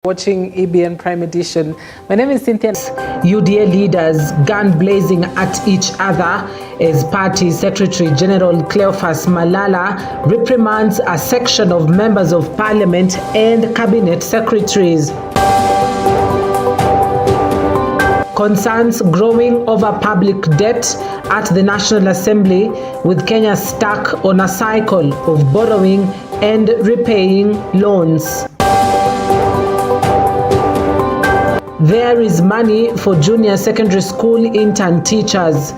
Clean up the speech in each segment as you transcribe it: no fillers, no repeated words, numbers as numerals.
Watching EBN Prime Edition. My name is Cynthia. UDA leaders gun blazing at each other as Party Secretary General Cleophas Malala reprimands a section of members of Parliament and Cabinet secretaries. Concerns growing over public debt at the National Assembly, with Kenya stuck on a cycle of borrowing and repaying loans. There is money for junior secondary school intern teachers.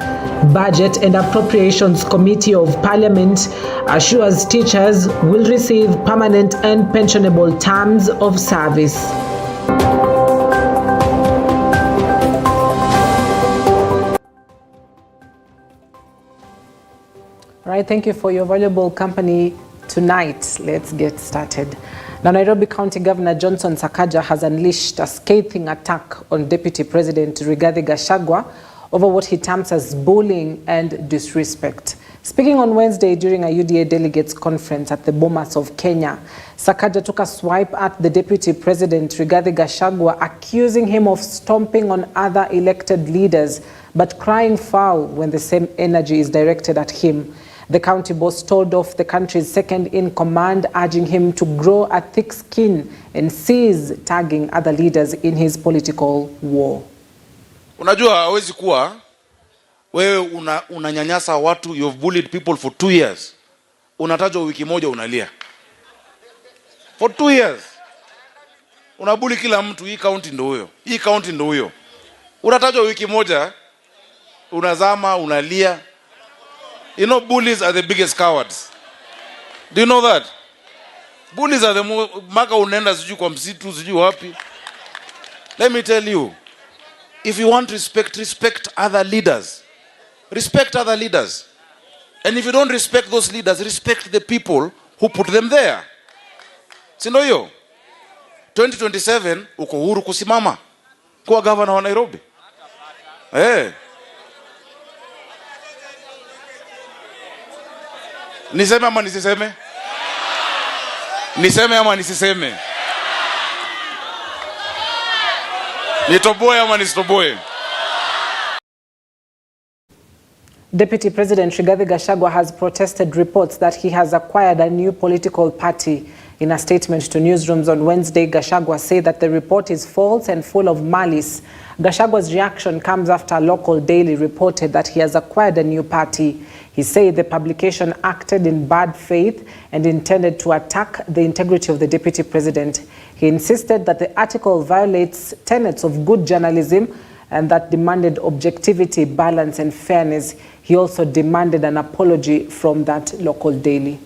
Budget and Appropriations Committee of Parliament assures teachers will receive permanent and pensionable terms of service. All right, thank you for your valuable company tonight. Let's get started. Now, Nairobi County Governor Johnson Sakaja'S has unleashed a scathing attack on Deputy President Rigathi Gachagua over what he terms as bullying and disrespect. Speaking on Wednesday during a UDA delegates conference at the Bomas of Kenya, Sakaja'S took a swipe at the Deputy President Rigathi Gachagua, accusing him of stomping on other elected leaders, but crying foul when the same energy is directed at him. The county boss told off the country's second-in-command, urging him to grow a thick skin and cease tagging other leaders in his political war. Unajua hawezi kuwa wewe unanyanyasa watu, you've bullied people for 2 years. Unatajwa wiki moja unalia. For 2 years. Unabuli kila mtu, hii county ndo huyo. Hii county ndo huyo. Unatajwa wiki moja unazama unalia. You know, bullies are the biggest cowards. Do you know that? Bullies are the maka unaenda sijui kwa msitu sijui wapi. Let me tell you, if you want respect, respect other leaders. Respect other leaders. And if you don't respect those leaders, respect the people who put them there. Si ndio hiyo? 2027 uko huru kusimama kuwa governor wa Nairobi. Niseme ama nisiseme? Niseme ama nisiseme? Nitoboe ama nisitoboe? Deputy President Rigathi Gachagua has protested reports that he has acquired a new political party. In a statement to newsrooms on Wednesday, Gachagua said that the report is false and full of malice. Gachagua's reaction comes after a local daily reported that he has acquired a new party. He said the publication acted in bad faith and intended to attack the integrity of the deputy president. He insisted that the article violates tenets of good journalism and that demanded objectivity, balance, and fairness. He also demanded an apology from that local daily.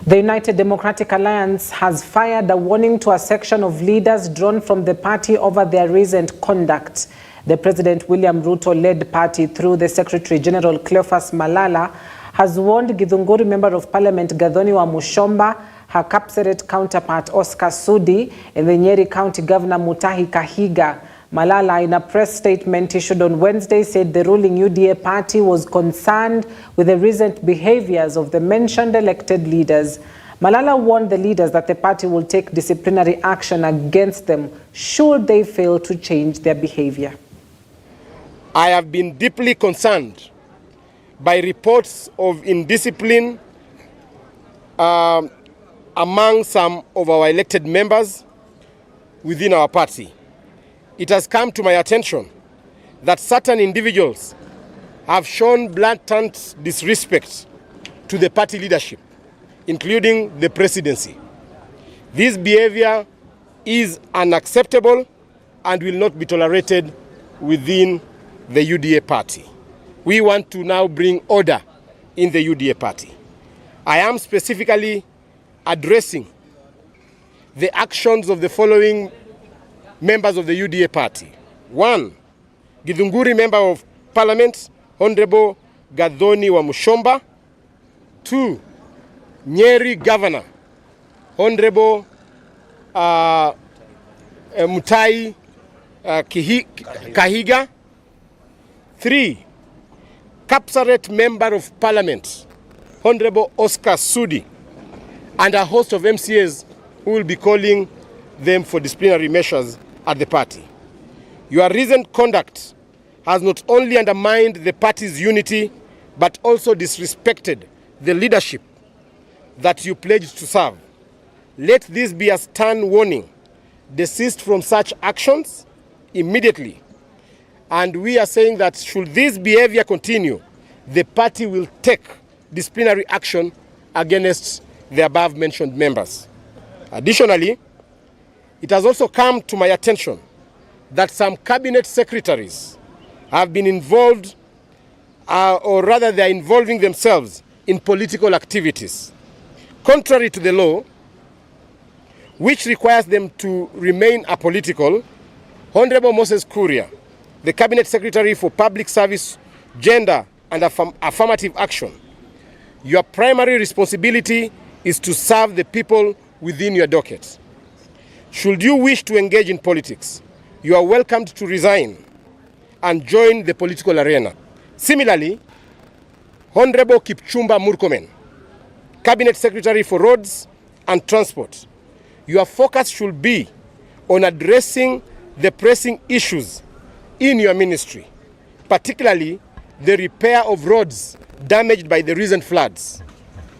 The United Democratic Alliance has fired a warning to a section of leaders drawn from the party over their recent conduct. The President William Ruto-led party, through the Secretary General Cleophas Malala, has warned Githunguri Member of Parliament Gathoni wa Mushomba, her Kapseret counterpart Oscar Sudi, and the Nyeri County Governor Mutahi Kahiga. Malala, in a press statement issued on Wednesday, said the ruling UDA party was concerned with the recent behaviors of the mentioned elected leaders. Malala warned the leaders that the party will take disciplinary action against them should they fail to change their behavior. I have been deeply concerned by reports of indiscipline among some of our elected members within our party. It has come to my attention that certain individuals have shown blatant disrespect to the party leadership, including the presidency. This behavior is unacceptable and will not be tolerated within the UDA party. We want to now bring order in the UDA party. I am specifically addressing the actions of the following members of the UDA party. 1, Githunguri Member of Parliament, Honorable Gathoni wa Mushomba. 2, Nyeri Governor, Honorable Mutai Kahiga. 3, Kapsaret Member of Parliament, Honorable Oscar Sudi, and a host of MCAs who will be calling them for disciplinary measures at the party. Your recent conduct has not only undermined the party's unity, but also disrespected the leadership that you pledged to serve. Let this be a stern warning. Desist from such actions immediately. And we are saying that should this behavior continue, the party will take disciplinary action against the above-mentioned members. Additionally, it has also come to my attention that some cabinet secretaries have been involved, or rather they are involving themselves in political activities. Contrary to the law, which requires them to remain apolitical, Honorable Moses Kuria, the Cabinet Secretary for Public Service, Gender and Affirmative Action, your primary responsibility is to serve the people within your docket. Should you wish to engage in politics, you are welcomed to resign and join the political arena. Similarly, Honorable Kipchumba Murkomen, Cabinet Secretary for Roads and Transport, your focus should be on addressing the pressing issues in your ministry, particularly the repair of roads damaged by the recent floods.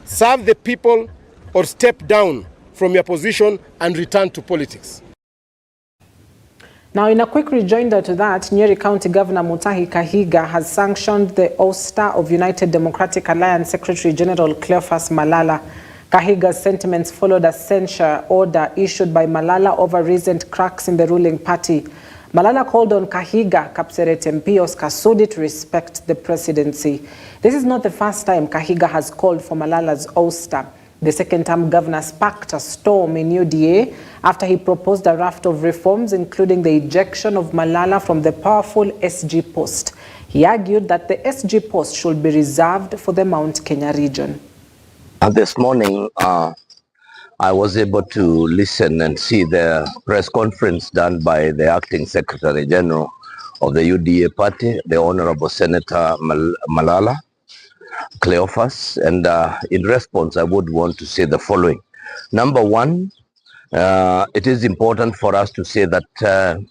Serve the people or step down from your position and return to politics. Now, in a quick rejoinder to that, Nyeri County Governor Mutahi Kahiga has sanctioned the ouster of United Democratic Alliance Secretary General Cleophas Malala. Kahiga's sentiments followed a censure order issued by Malala over recent cracks in the ruling party. Malala called on Kahiga, Kapseret MP Oscar Sudi to respect the presidency. This is not the first time Kahiga has called for Malala's ouster. The second-term governor sparked a storm in UDA after he proposed a raft of reforms, including the ejection of Malala from the powerful SG post. He argued that the SG post should be reserved for the Mount Kenya region. This morning, I was able to listen and see the press conference done by the acting Secretary General of the UDA party, the Honorable Senator Malala Cleophas, and in response, I would want to say the following. Number one, it is important for us to say that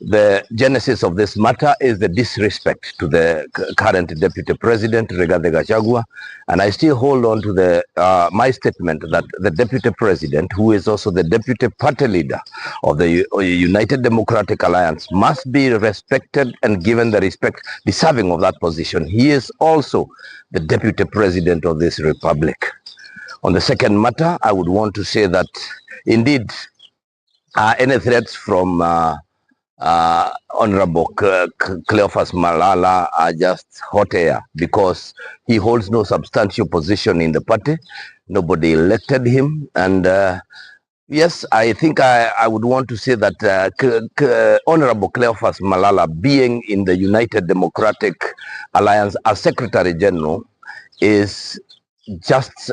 the genesis of this matter is the disrespect to the current Deputy President, Rigathi Gachagua, and I still hold on to the my statement that the Deputy President, who is also the Deputy Party Leader of the United Democratic Alliance, must be respected and given the respect deserving of that position. He is also the Deputy President of this Republic. On the second matter, I would want to say that indeed any threats from Honorable Cleophas Malala are just hot air because he holds no substantial position in the party. Nobody elected him, and yes, I think I would want to say that Honorable Cleophas Malala, being in the United Democratic Alliance as Secretary General, is just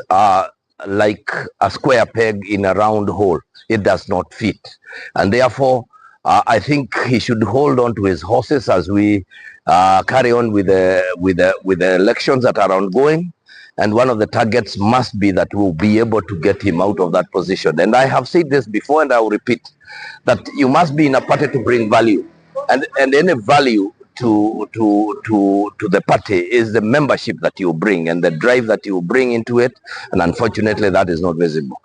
like a square peg in a round hole. It does not fit, and therefore I think he should hold on to his horses as we carry on with the elections that are ongoing. And one of the targets must be that we'll be able to get him out of that position. And I have said this before, and I will repeat, that you must be in a party to bring value. And any value to the party is the membership that you bring and the drive that you bring into it. And unfortunately, that is not visible.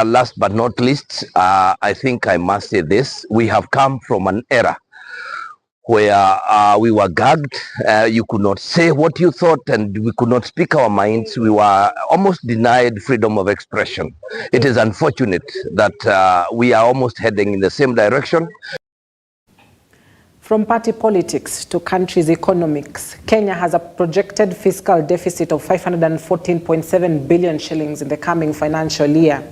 Last but not least, I think I must say this. We have come from an era where we were gagged. You could not say what you thought, and we could not speak our minds. We were almost denied freedom of expression. It is unfortunate that we are almost heading in the same direction. From party politics to country's economics, Kenya has a projected fiscal deficit of 514.7 billion shillings in the coming financial year.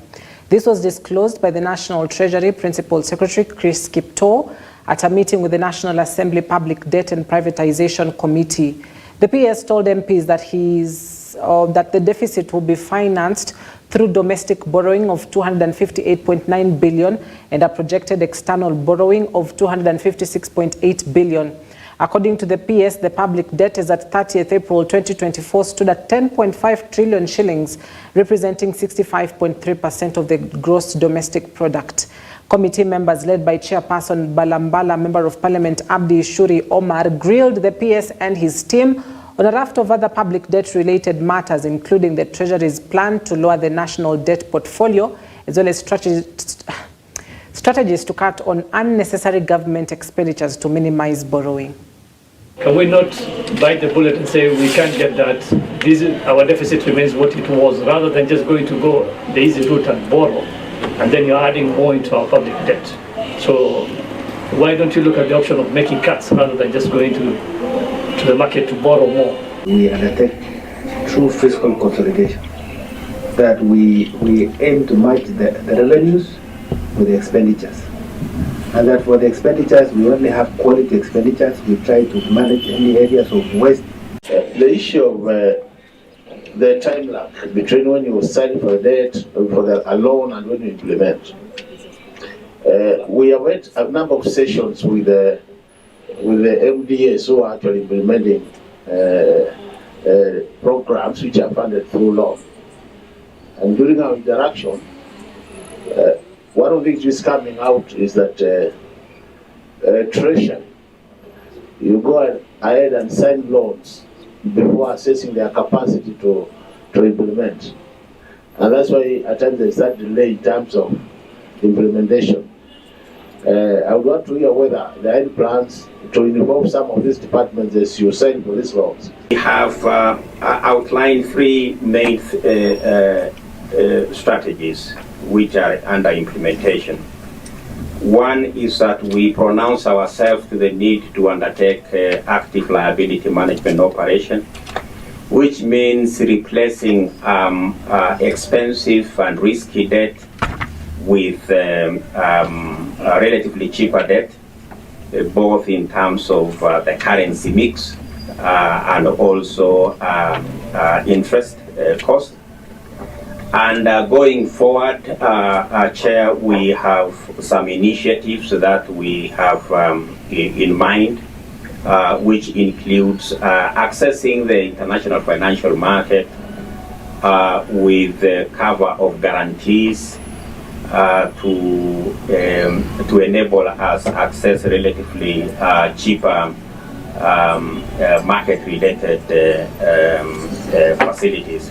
This was disclosed by the National Treasury Principal Secretary Chris Kiptoo at a meeting with the National Assembly Public Debt and Privatization Committee. The PS told MPs that the deficit will be financed through domestic borrowing of 258.9 billion and a projected external borrowing of 256.8 billion. According to the PS, the public debt is at 30th April 2024 stood at 10.5 trillion shillings, representing 65.3% of the gross domestic product. Committee members led by Chairperson Balambala, Member of Parliament Abdi Shuri Omar, grilled the PS and his team on a raft of other public debt-related matters, including the Treasury's plan to lower the national debt portfolio, as well as strategies to cut on unnecessary government expenditures to minimize borrowing. Can we not bite the bullet and say we can't get that? Our deficit remains what it was, rather than just going to go the easy route and borrow, and then you're adding more into our public debt. So why don't you look at the option of making cuts rather than just going to the market to borrow more? We undertake true fiscal consolidation, that we aim to match the revenues with the expenditures. And that for the expenditures, we only have quality expenditures. We try to manage any areas of waste. The issue of the time lag between when you sign for the debt, for a loan, and when you implement. We have had a number of sessions with the MDAs who are actually implementing programs which are funded through law. And during our interaction, one of the things which is coming out is that Treasury, you go ahead and sign loans before assessing their capacity to implement. And that's why at times there's that delay in terms of implementation. I would want to hear whether there are any plans to involve some of these departments as you sign for these loans. We have outlined three main strategies which are under implementation. One is that we pronounce ourselves to the need to undertake active liability management operation, which means replacing expensive and risky debt with relatively cheaper debt, both in terms of the currency mix and also interest cost. And going forward, Chair, we have some initiatives that we have in mind, which includes accessing the international financial market with the cover of guarantees to enable us access relatively cheaper market-related facilities.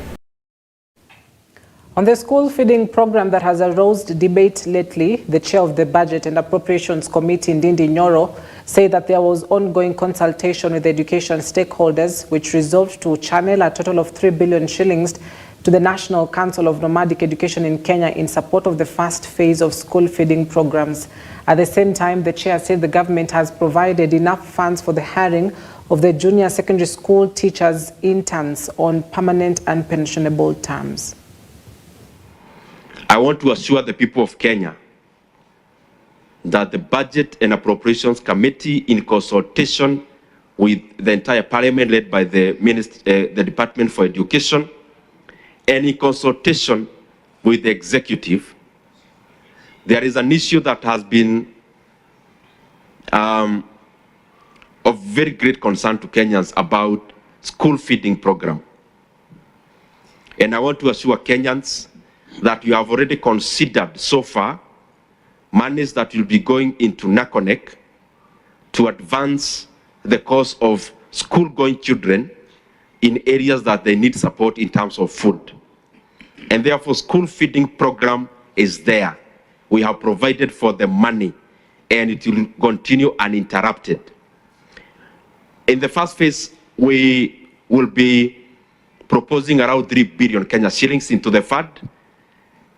On the school feeding program that has aroused debate lately, the chair of the Budget and Appropriations Committee, Ndindi Nyoro, said that there was ongoing consultation with education stakeholders, which resolved to channel a total of 3 billion shillings to the National Council of Nomadic Education in Kenya in support of the first phase of school feeding programs. At the same time, the chair said the government has provided enough funds for the hiring of the junior secondary school teachers interns on permanent and pensionable terms. I want to assure the people of Kenya that the Budget and Appropriations Committee, in consultation with the entire Parliament led by the Department for Education, and in consultation with the Executive, there is an issue that has been of very great concern to Kenyans about school feeding program. And I want to assure Kenyans that you have already considered so far monies that will be going into NACONEC to advance the cause of school-going children in areas that they need support in terms of food. And therefore, school feeding program is there. We have provided for the money, and it will continue uninterrupted. In the first phase, we will be proposing around 3 billion Kenya shillings into the fund,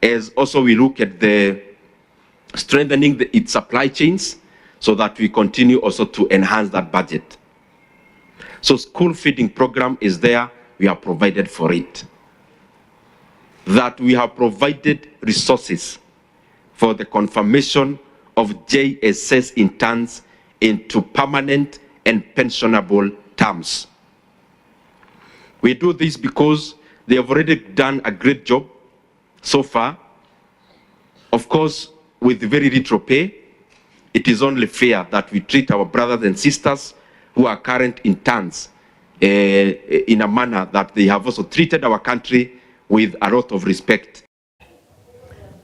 as also we look at the strengthening its supply chains so that we continue also to enhance that budget. So school feeding program is there, we have provided for it. That we have provided resources for the confirmation of JSS interns into permanent and pensionable terms. We do this because they have already done a great job so far. Of course, with very little pay, it is only fair that we treat our brothers and sisters who are current interns in a manner that they have also treated our country with a lot of respect.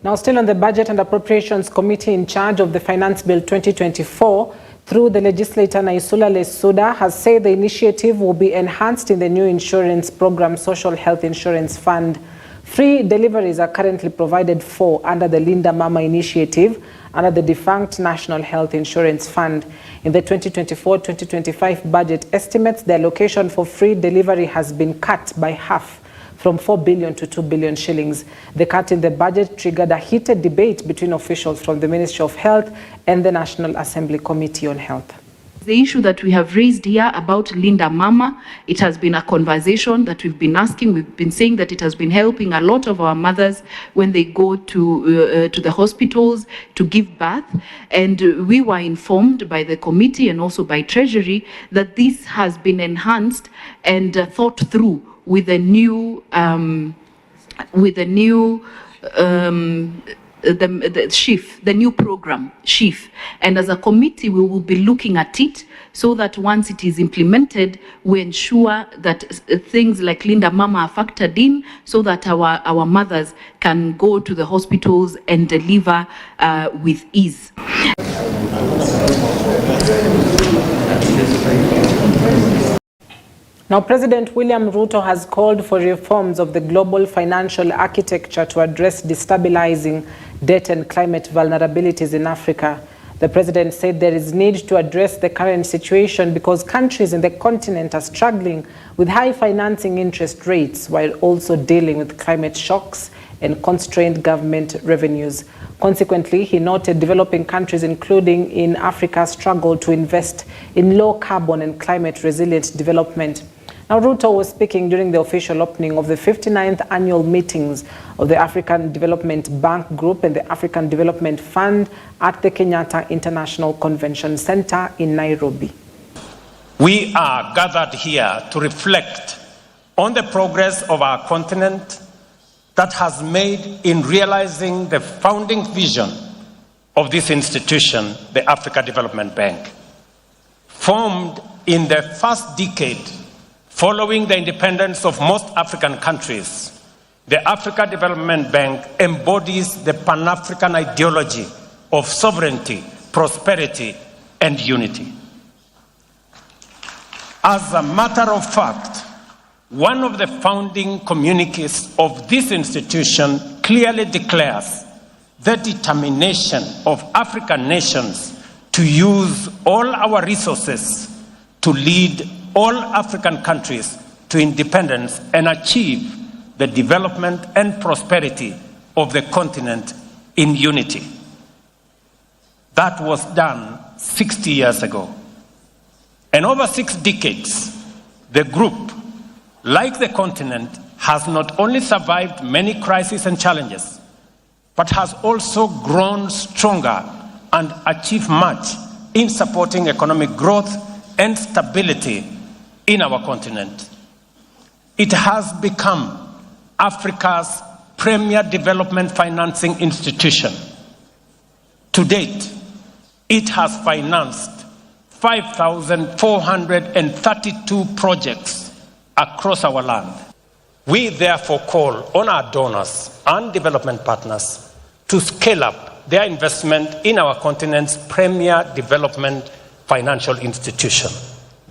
Now, still on the Budget and Appropriations Committee in charge of the Finance Bill 2024, through the legislator Naisula Lesuda, has said the initiative will be enhanced in the new insurance program, Social Health Insurance Fund. Free deliveries are currently provided for under the Linda Mama initiative under the defunct National Health Insurance Fund. In the 2024-2025 budget estimates, the allocation for free delivery has been cut by half, from 4 billion to 2 billion shillings. The cut in the budget triggered a heated debate between officials from the Ministry of Health and the National Assembly Committee on Health. The issue that we have raised here about Linda Mama, it has been a conversation that we've been asking. We've been saying that it has been helping a lot of our mothers when they go to the hospitals to give birth. And we were informed by the committee and also by Treasury that this has been enhanced and thought through with a new the new program, SHIF. And as a committee, we will be looking at it so that once it is implemented, we ensure that things like Linda Mama are factored in so that our mothers can go to the hospitals and deliver with ease. Now, President William Ruto has called for reforms of the global financial architecture to address destabilizing debt and climate vulnerabilities in Africa. The president said there is need to address the current situation because countries in the continent are struggling with high financing interest rates while also dealing with climate shocks and constrained government revenues. Consequently, he noted developing countries, including in Africa, struggle to invest in low carbon and climate resilient development. Now, Ruto was speaking during the official opening of the 59th annual meetings of the African Development Bank Group and the African Development Fund at the Kenyatta International Convention Center in Nairobi. We are gathered here to reflect on the progress of our continent that has made in realizing the founding vision of this institution, the Africa Development Bank. Formed in the first decade following the independence of most African countries, the Africa Development Bank embodies the Pan-African ideology of sovereignty, prosperity, and unity. As a matter of fact, one of the founding communiques of this institution clearly declares the determination of African nations to use all our resources to lead all African countries to independence and achieve the development and prosperity of the continent in unity. That was done 60 years ago. And over 6 decades, the group, like the continent, has not only survived many crises and challenges, but has also grown stronger and achieved much in supporting economic growth and stability in our continent. It has become Africa's premier development financing institution. To date, it has financed 5,432 projects across our land. We therefore call on our donors and development partners to scale up their investment in our continent's premier development financial institution,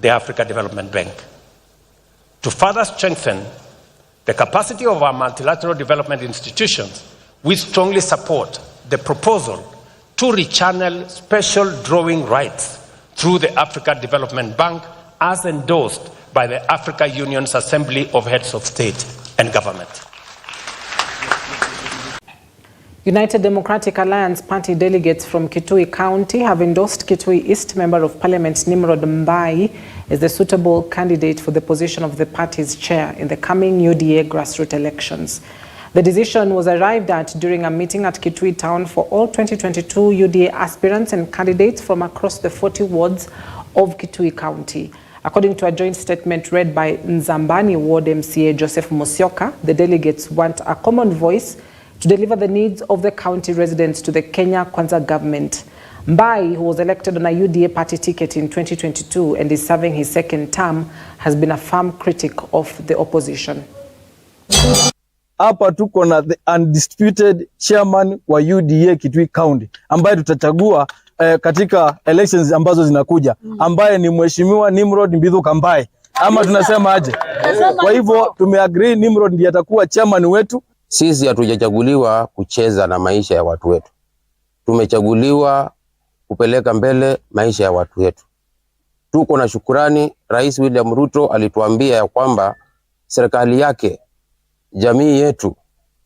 the Africa Development Bank. To further strengthen the capacity of our multilateral development institutions, we strongly support the proposal to rechannel special drawing rights through the Africa Development Bank as endorsed by the Africa Union's Assembly of Heads of State and Government. United Democratic Alliance Party delegates from Kitui County have endorsed Kitui East Member of Parliament Nimrod Mbai as the suitable candidate for the position of the party's chair in the coming UDA grassroots elections. The decision was arrived at during a meeting at Kitui Town for all 2022 UDA aspirants and candidates from across the 40 wards of Kitui County. According to a joint statement read by Nzambani Ward MCA Joseph Musyoka, the delegates want a common voice to deliver the needs of the county residents to the Kenya Kwanza government. Mbai, who was elected on a UDA party ticket in 2022 and is serving his second term, has been a firm critic of the opposition. Hapa tuko na the undisputed chairman wa UDA Kitui County ambaye tutachagua katika elections ambazo zinakuja, ambaye ni mheshimiwa Nimrod Mbithu Kambai, ama tunasema aje? Kwa hivyo tumeagree Nimrod ndiye atakuwa chairman wetu. Sisi hatujachaguliwa kucheza na maisha ya watu wetu. Tumechaguliwa kupeleka mbele maisha ya watu wetu. Tuko na shukrani, Rais William Ruto alituambia ya kwamba serikali yake, jamii yetu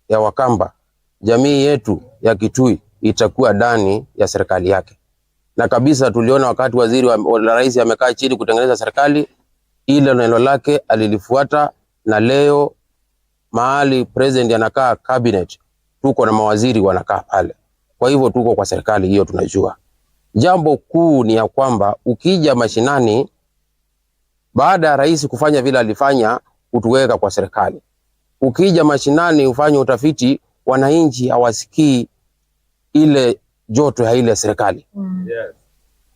ya Wakamba, jamii yetu ya Kitui itakuwa ndani ya serikali yake. Na kabisa tuliona wakati waziri wa rais amekaa chini kutengeneza serikali, ile neno lake alilifuata, na leo mahali president anakaa cabinet, tuko na mawaziri wanakaa pale. Kwa hivyo tuko kwa serikali hiyo, tunajua. Jambo kuu ni ya kwamba ukija mashinani, baada ya rais kufanya vile alifanya kutuweka kwa serikali, ukija mashinani ufanye utafiti, wananchi hawasikii ile joto ya ile serikali. Yes.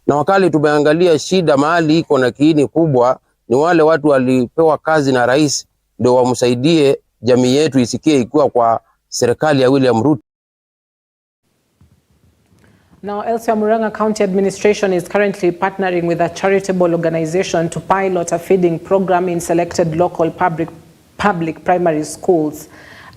Na wakati tumeangalia shida mahali iko na kiini kubwa, ni wale watu walipewa kazi na rais ndio wamsaidie jamii yetu isikie ikiwa kwa serikali ya William Ruto. Now, elsewhere, Murang'a County Administration is currently partnering with a charitable organization to pilot a feeding program in selected local public primary schools.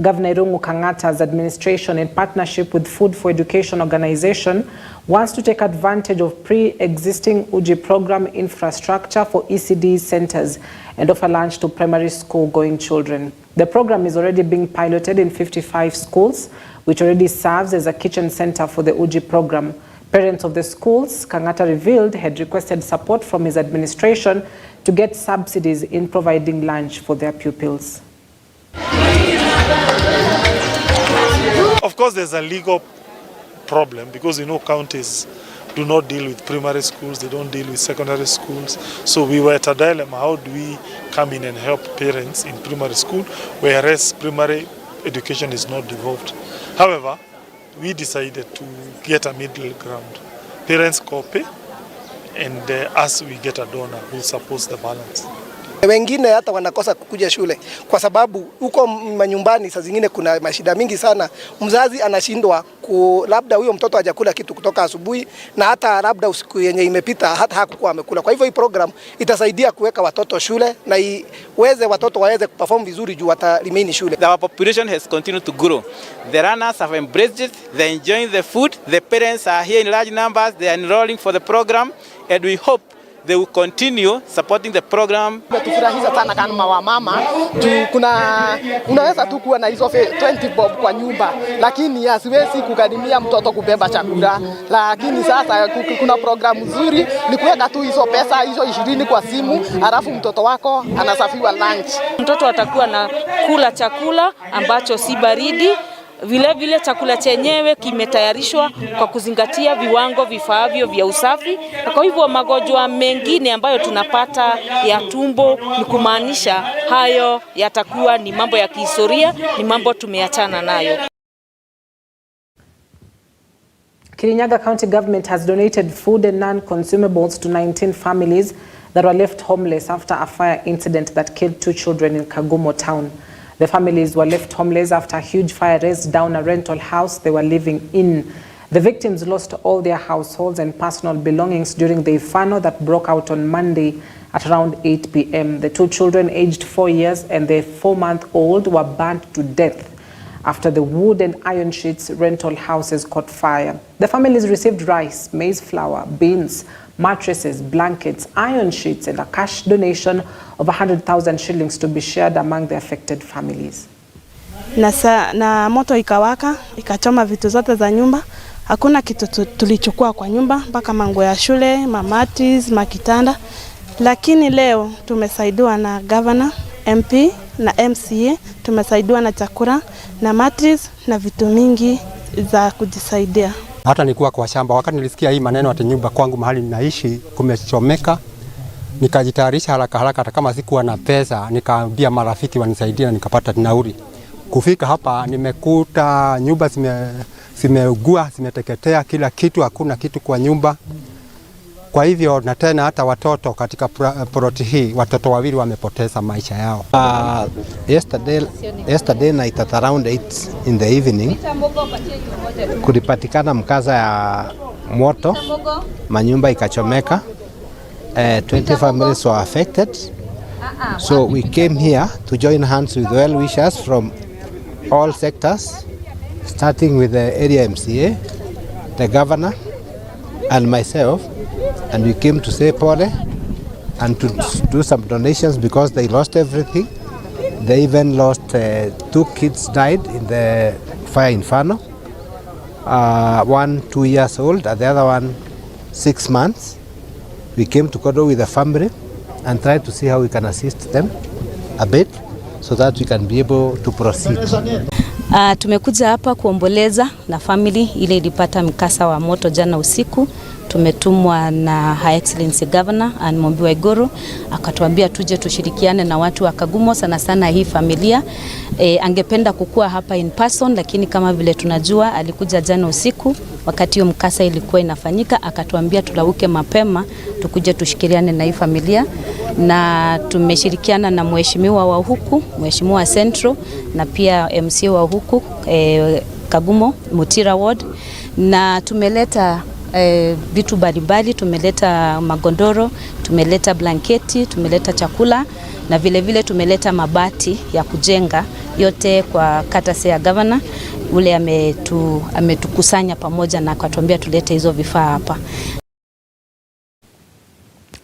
Governor Irungu Kang'ata's administration, in partnership with Food for Education organization, wants to take advantage of pre-existing UJI program infrastructure for ECD centers and offer lunch to primary school-going children. The program is already being piloted in 55 schools, which already serves as a kitchen center for the UJI program. Parents of the schools, Kang'ata revealed, had requested support from his administration to get subsidies in providing lunch for their pupils. Of course, there's a legal problem because counties do not deal with primary schools, they don't deal with secondary schools. So we were at a dilemma, how do we come in and help parents in primary school, whereas primary education is not devolved. However, we decided to get a middle ground. Parents copy and us we get a donor who supports the balance. Wengine hata wanakosa kukuja shule kwa sababu huko manyumbani saa zingine kuna mashida mingi sana. Mzazi anashindwa labda huyo mtoto hajakula kitu kutoka asubuhi na hata labda usiku yenye imepita hata hakukuwa amekula. Kwa hivyo hii program itasaidia kuweka watoto shule na watoto waweze kuperform vizuri juu watalimini shule. Our population has continued to grow. The runners have embraced it, they're enjoying the food, the parents are here in large numbers, they are enrolling for the program, and we hope they will continue supporting the program. Tufurahisha sana kama wamama, unaweza tu kuwa na hizo 20 bob kwa nyumba, lakini siwezi kugharimia mtoto kubeba chakula. Lakini sasa kuna programu nzuri ni kuweka tu hizo pesa hizo 20 kwa simu, alafu mtoto wako anasafiwa lunch. Mtoto atakuwa na kula chakula ambacho si baridi. Vile vile chakula chenyewe kimetayarishwa kwa kuzingatia viwango vifaavyo vya usafi. Kwa hivyo magonjwa mengine ambayo tunapata ya tumbo ni kumaanisha hayo yatakuwa ni mambo ya kihistoria, ni mambo tumeachana nayo. Kirinyaga County Government has donated food and non-consumables to 19 families that were left homeless after a fire incident that killed 2 children in Kagumo town. The families were left homeless after a huge fire razed down a rental house they were living in. The victims lost all their households and personal belongings during the inferno that broke out on Monday at around 8 p.m. The 2 children, aged 4 years and the 4-month-old, were burnt to death after the wood and iron sheets rental houses caught fire. The families received rice, maize flour, beans, mattresses, blankets, iron sheets, and a cash donation of 100,000 shillings to be shared among the affected families. Na moto ikawaka, ikachoma vitu zote za nyumba. Hakuna kitu tulichukua kwa nyumba, mpaka manguo ya shule, mamatis, makitanda. Lakini leo tumesaidiwa na governor, MP na MCA, tumesaidiwa na chakula na matris na vitu mingi za kujisaidia. Hata nilikuwa kwa shamba wakati nilisikia hii maneno ati nyumba kwangu mahali ninaishi kumechomeka, nikajitayarisha haraka hata kama sikuwa na pesa, nikaambia marafiki wanisaidie na nikapata nauli. Kufika hapa nimekuta nyumba zimeugua, zimeteketea kila kitu, hakuna kitu kwa nyumba. Kwa hivyo na tena hata watoto katika ploti hii, watoto wawili wamepoteza maisha yao. Yesterday night at around 8 in the evening kulipatikana mkasa ya moto, manyumba ikachomeka, 20 families were affected. So we came here to join hands with well wishers from all sectors, starting with the area MCA, the governor and myself, and we came to say pole and to do some donations because they lost everything. They even lost 2 kids died in the fire inferno. One 2 years old and the other one 6 months. We came to cuddle with the family and try to see how we can assist them a bit so that we can be able to proceed. Tumekuja hapa kuomboleza na family ile ilipata mkasa wa moto jana usiku. Tumetumwa na High Excellency Governor and Mombi Waiguru akatuambia tuje tushirikiane na watu wa Kagumo, sana sana hii familia. Angependa kukua hapa in person, lakini kama vile tunajua alikuja jana usiku wakati hiyo mkasa ilikuwa inafanyika, akatuambia tulauke mapema tukuje tushirikiane na hii familia, na tumeshirikiana na mheshimiwa wa huku, mheshimiwa Central na pia MC wa huku Kagumo Mutira Ward, na tumeleta vitu mbalimbali. Tumeleta magondoro, tumeleta blanketi, tumeleta chakula na vile vile tumeleta mabati ya kujenga, yote kwa katasi ya governor ule ametukusanya pamoja na akatuambia tulete hizo vifaa hapa.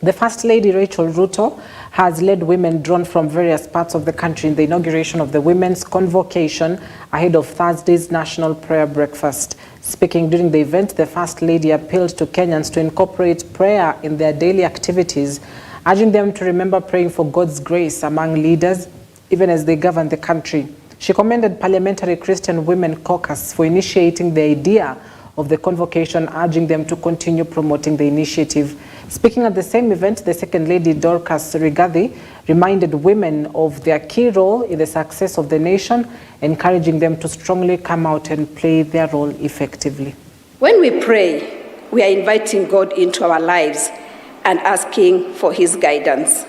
The First Lady Rachel Ruto has led women drawn from various parts of the country in the inauguration of the Women's Convocation ahead of Thursday's National Prayer Breakfast. Speaking during the event, the First Lady appealed to Kenyans to incorporate prayer in their daily activities, urging them to remember praying for God's grace among leaders, even as they govern the country. She commended Parliamentary Christian Women Caucus for initiating the idea of the convocation, urging them to continue promoting the initiative. Speaking at the same event, the Second Lady Dorcas Rigathi reminded women of their key role in the success of the nation, encouraging them to strongly come out and play their role effectively. When we pray, we are inviting God into our lives and asking for His guidance.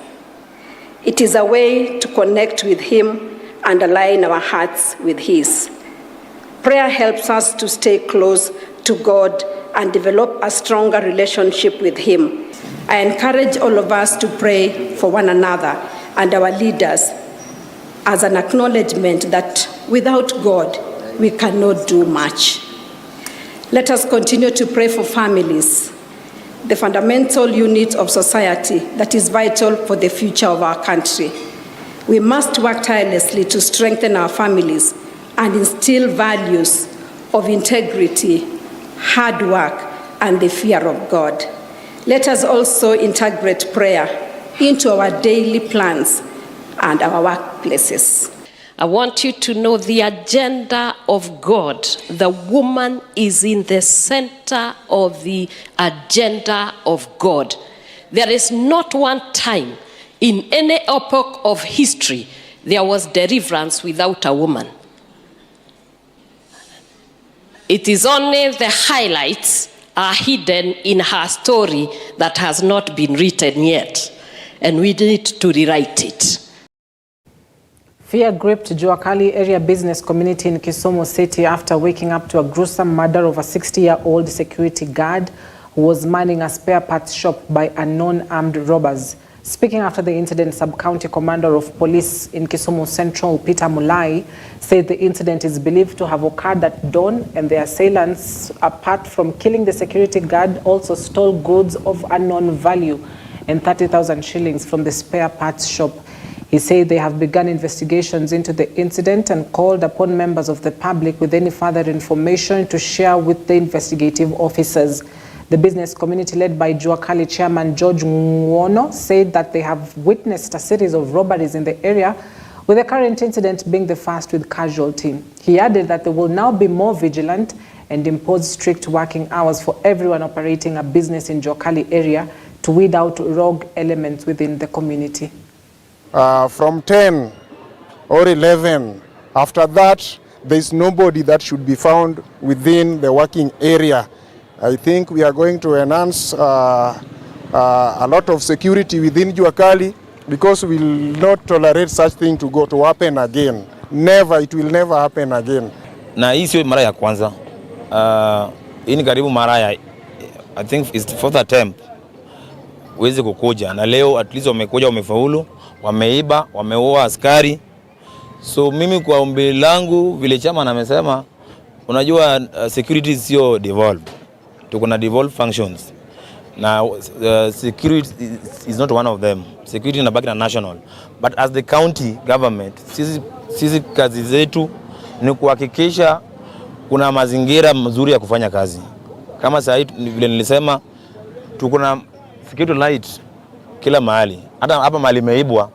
It is a way to connect with Him and align our hearts with His. Prayer helps us to stay close to God and develop a stronger relationship with Him. I encourage all of us to pray for one another and our leaders as an acknowledgement that without God, we cannot do much. Let us continue to pray for families, the fundamental unit of society that is vital for the future of our country. We must work tirelessly to strengthen our families and instill values of integrity, hard work, and the fear of God. Let us also integrate prayer into our daily plans and our workplaces. I want you to know the agenda of God. The woman is in the center of the agenda of God. There is not one time in any epoch of history there was deliverance without a woman. It is only the highlights are hidden in her story that has not been written yet, and we need to rewrite it. Fear gripped Juakali area business community in Kisumu City after waking up to a gruesome murder of a 60-year-old security guard who was manning a spare parts shop by unknown armed robbers. Speaking after the incident, Sub-County Commander of Police in Kisumu Central, Peter Mulai, said the incident is believed to have occurred at dawn, and the assailants, apart from killing the security guard, also stole goods of unknown value and 30,000 shillings from the spare parts shop. He said they have begun investigations into the incident and called upon members of the public with any further information to share with the investigative officers. The business community led by Juakali Chairman George Ngwono said that they have witnessed a series of robberies in the area, with the current incident being the first with casualty. He added that they will now be more vigilant and impose strict working hours for everyone operating a business in Juakali area to weed out rogue elements within the community. From 10 or 11 After that, there is nobody that should be found within the working area. I think we are going to enhance a lot of security within Jua Kali, because we will not tolerate such thing to happen again. Never, it will never happen again. Na hii sio mara ya kwanza. Hii ni karibu mara ya, I think it's the fourth attempt wezi kukuja, na leo at least wamekuja, wamefaulu, wameiba, wameua askari. So mimi kwa ombi langu vile chama amesema, unajua security sio devolved. Tuko na devolved functions. Na security is not one of them. Security inabaki na national. But as the county government, sisi kazi zetu ni kuhakikisha kuna mazingira mazuri ya kufanya kazi. Kama sasa vile nilisema, tuko na security light kila mahali. Hata hapa mahali imeibwa,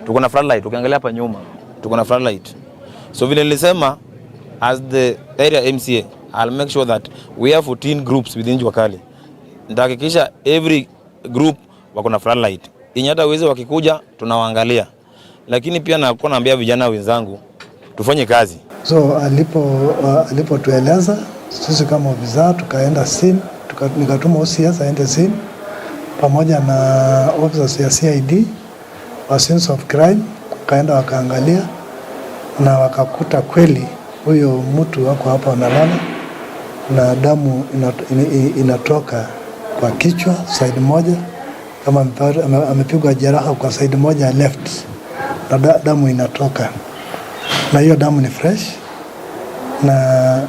tuko na floodlight. Ukiangalia hapa nyuma, tuko na floodlight. So vile nilisema, as the area MCA, I'll make sure that we have 14 groups within Jua Kali. Nitahakikisha every group wako na floodlight. Inyata wezi wakikuja, tunawaangalia. Lakini pia naambia vijana wenzangu, tufanye kazi. So alipotueleza sisi kama ofisa tukaenda scene, nikatuma OCS aende scene pamoja na officers ya CID wa scenes of crime, kaenda wakaangalia na wakakuta kweli huyo mtu wako hapa analala na damu inatoka kwa kichwa side moja, kama amepigwa jeraha kwa side moja left, na damu inatoka, na hiyo damu ni fresh. Na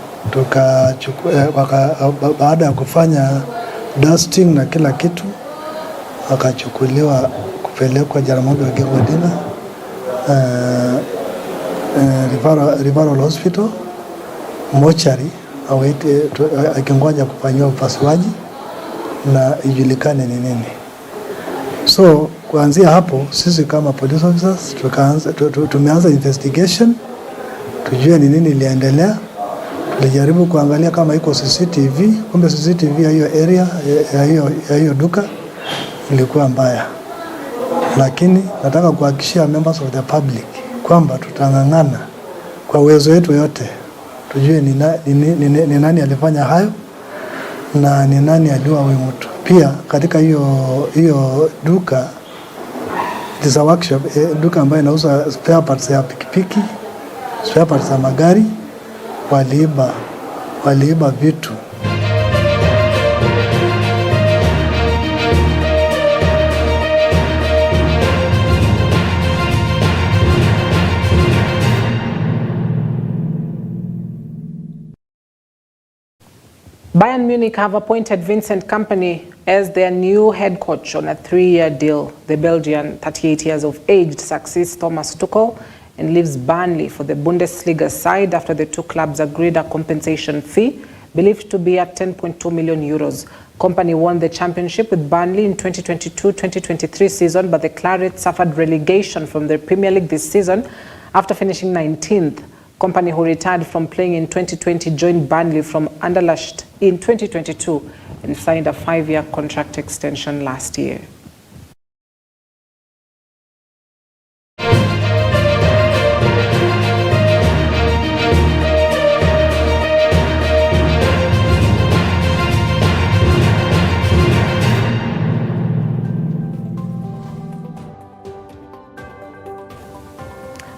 baada ya kufanya dusting na kila kitu, akachukuliwa kupelekwa Jaramogi Oginga Odinga referral hospital mortuary, akingoja kufanyiwa upasuaji na ijulikane ni nini. So kuanzia hapo sisi kama police officers tumeanza investigation, tujue ni nini iliendelea. Tulijaribu kuangalia kama iko CCTV, kumbe CCTV ya hiyo area ya hiyo duka ilikuwa mbaya. Lakini nataka kuhakikishia members of the public kwamba tutang'ang'ana kwa uwezo wetu yote tujue ni nani alifanya hayo na ni nani aliua huyu mtu. Pia katika hiyo duka, it is a workshop, duka ambayo inauza spare parts ya pikipiki, spare parts za magari, waliiba vitu. Bayern Munich have appointed Vincent Kompany as their new head coach on a 3-year deal. The Belgian, 38 years of age, succeeds Thomas Tuchel and leaves Burnley for the Bundesliga side after the two clubs agreed a compensation fee believed to be at 10.2 million euros. Kompany won the championship with Burnley in 2022-2023 season, but the Claret suffered relegation from the Premier League this season after finishing 19th. Kompany, who retired from playing in 2020, joined Burnley from Anderlecht in 2022 and signed a 5-year contract extension last year.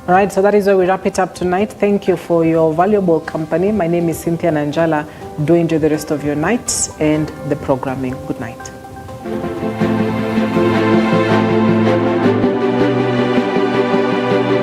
All right, so that is where we wrap it up tonight. Thank you for your valuable company. My name is Cynthia Nanjala. Do enjoy the rest of your night and the programming. Good night.